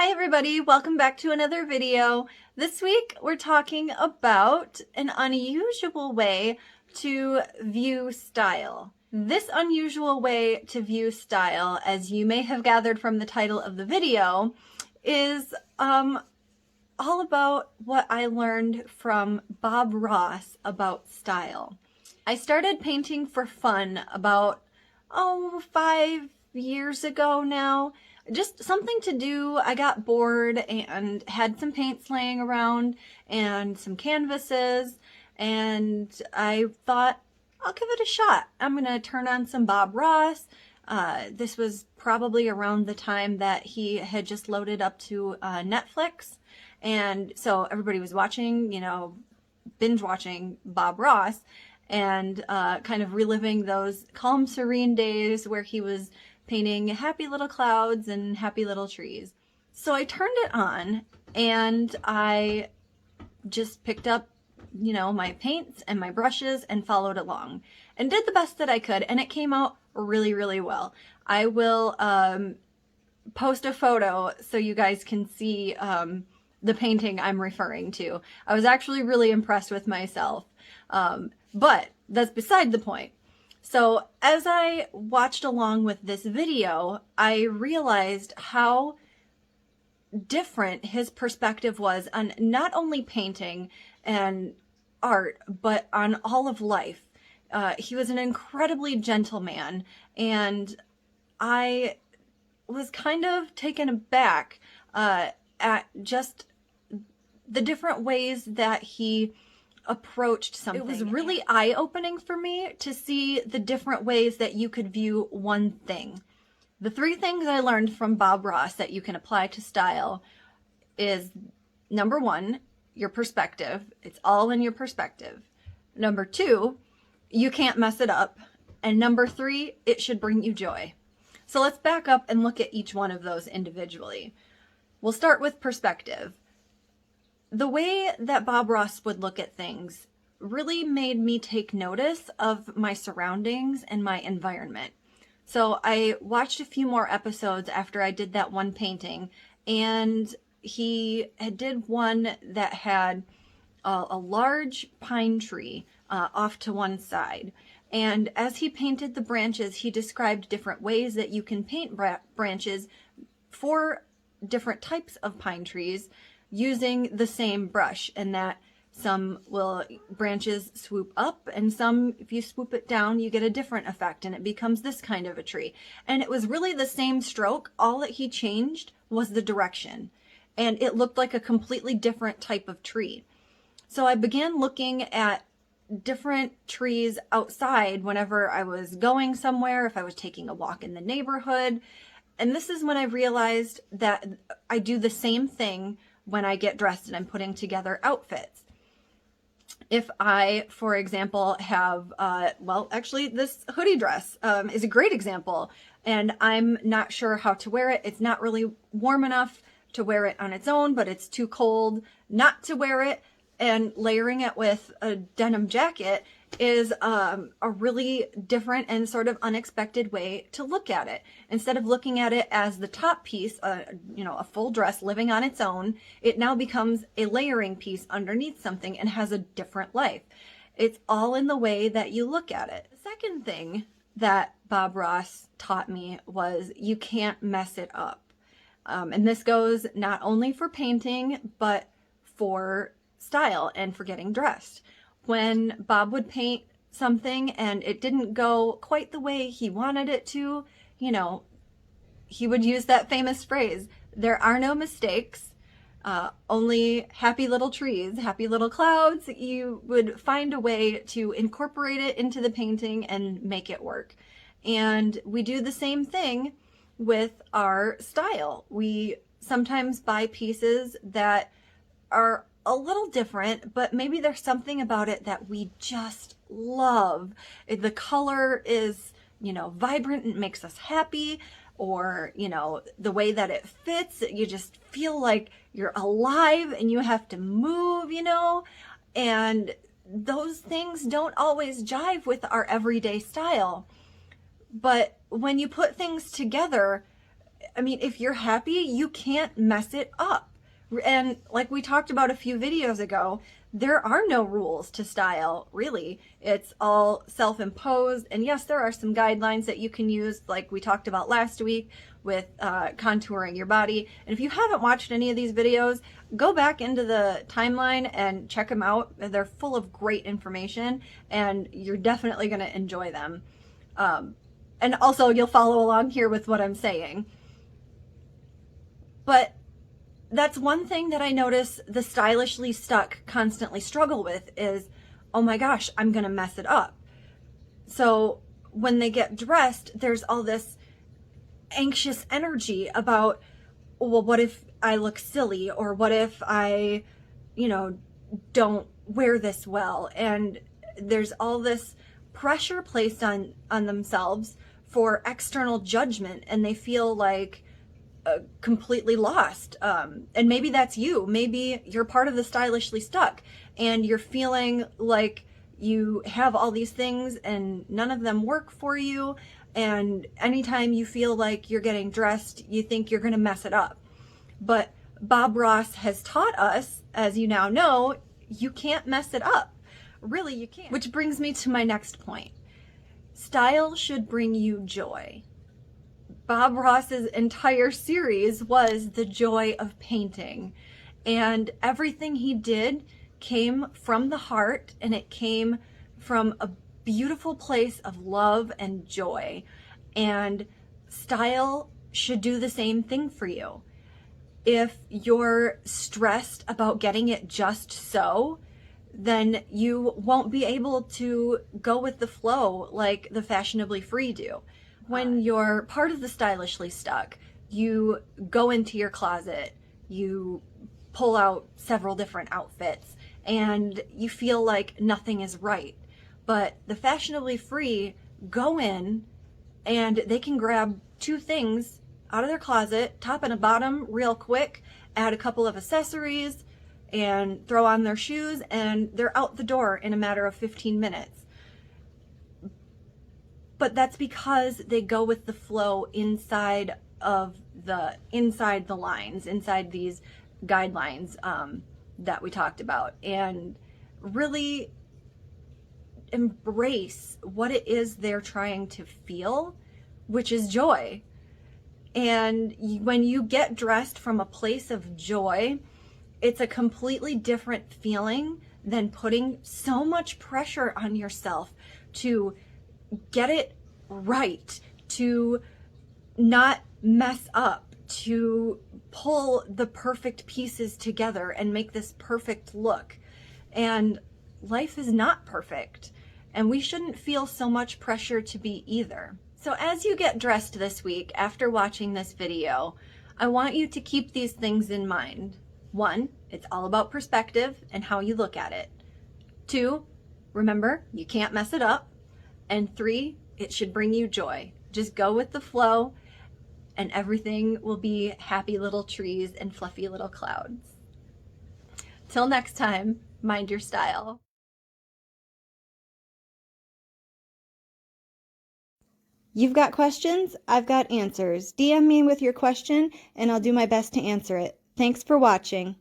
Hi everybody, welcome back to another video. This week we're talking about an unusual way to view style. This unusual way to view style, as you may have gathered from the title of the video, is all about what I learned from Bob Ross about style. I started painting for fun about 5 years ago now. Just something to do. I got bored and had some paints laying around and some canvases, and I thought, I'll give it a shot. I'm gonna turn on some Bob Ross. This was probably around the time that he had just loaded up to Netflix, and so everybody was watching, binge watching Bob Ross and kind of reliving those calm, serene days where he was painting happy little clouds and happy little trees. So I turned it on and I just picked up, my paints and my brushes and followed along and did the best that I could, and it came out really, really well. I will post a photo so you guys can see the painting I'm referring to. I was actually really impressed with myself, but that's beside the point. So as I watched along with this video, I realized how different his perspective was on not only painting and art, but on all of life. He was an incredibly gentle man, and I was kind of taken aback at just the different ways that he approached something. It was really eye-opening for me to see the different ways that you could view one thing. The 3 things I learned from Bob Ross that you can apply to style is, number 1, your perspective. It's all in your perspective. Number 2, you can't mess it up. And number 3, it should bring you joy. So let's back up and look at each one of those individually. We'll start with perspective. The way that Bob Ross would look at things really made me take notice of my surroundings and my environment. So I watched a few more episodes after I did that one painting, and he did one that had a large pine tree off to one side. And as he painted the branches, he described different ways that you can paint branches for different types of pine trees using the same brush, and that some branches swoop up, and some, if you swoop it down, you get a different effect and it becomes this kind of a tree. And it was really the same stroke. All that he changed was the direction, and it looked like a completely different type of tree. So I began looking at different trees outside whenever I was going somewhere, if I was taking a walk in the neighborhood. And this is when I realized that I do the same thing when I get dressed and I'm putting together outfits. If I, for example, have, actually this hoodie dress is a great example, and I'm not sure how to wear it. It's not really warm enough to wear it on its own, but it's too cold not to wear it, and layering it with a denim jacket is a really different and sort of unexpected way to look at it. Instead of looking at it as the top piece, a full dress living on its own, it now becomes a layering piece underneath something and has a different life. It's all in the way that you look at it. The second thing that Bob Ross taught me was you can't mess it up. And this goes not only for painting, but for style and for getting dressed. When Bob would paint something and it didn't go quite the way he wanted it to, he would use that famous phrase, there are no mistakes, only happy little trees, happy little clouds. You would find a way to incorporate it into the painting and make it work. And we do the same thing with our style. We sometimes buy pieces that are a little different, but maybe there's something about it that we just love. The color is, vibrant and makes us happy, or, the way that it fits, you just feel like you're alive and you have to move, and those things don't always jive with our everyday style. But when you put things together, I mean, if you're happy, you can't mess it up. And like we talked about a few videos ago, there are no rules to style, really. It's all self-imposed. And yes, there are some guidelines that you can use, like we talked about last week with contouring your body. And if you haven't watched any of these videos, go back into the timeline and check them out. They're full of great information, and you're definitely going to enjoy them. And also, you'll follow along here with what I'm saying. But that's one thing that I notice the stylishly stuck constantly struggle with is, oh my gosh, I'm going to mess it up. So when they get dressed, there's all this anxious energy about, well, what if I look silly? Or what if I, don't wear this well? And there's all this pressure placed on themselves for external judgment, and they feel like completely lost. And maybe that's you. Maybe you're part of the stylishly stuck and you're feeling like you have all these things and none of them work for you. And anytime you feel like you're getting dressed, you think you're going to mess it up. But Bob Ross has taught us, as you now know, you can't mess it up. Really, you can't. Which brings me to my next point. Style should bring you joy. Bob Ross's entire series was the joy of painting, and everything he did came from the heart, and it came from a beautiful place of love and joy. And style should do the same thing for you. If you're stressed about getting it just so, then you won't be able to go with the flow like the fashionably free do. When you're part of the stylishly stuck, you go into your closet, you pull out several different outfits, and you feel like nothing is right. But the fashionably free go in and they can grab two things out of their closet, top and a bottom real quick, add a couple of accessories, and throw on their shoes, and they're out the door in a matter of 15 minutes. But that's because they go with the flow inside the lines, inside these guidelines that we talked about, and really embrace what it is they're trying to feel, which is joy. And when you get dressed from a place of joy, it's a completely different feeling than putting so much pressure on yourself to get it right, to not mess up, to pull the perfect pieces together and make this perfect look. And life is not perfect, and we shouldn't feel so much pressure to be either. So as you get dressed this week after watching this video, I want you to keep these things in mind. 1, it's all about perspective and how you look at it. 2, remember, you can't mess it up. And 3, it should bring you joy. Just go with the flow and everything will be happy little trees and fluffy little clouds. Till next time, mind your style. You've got questions? I've got answers. DM me with your question and I'll do my best to answer it. Thanks for watching.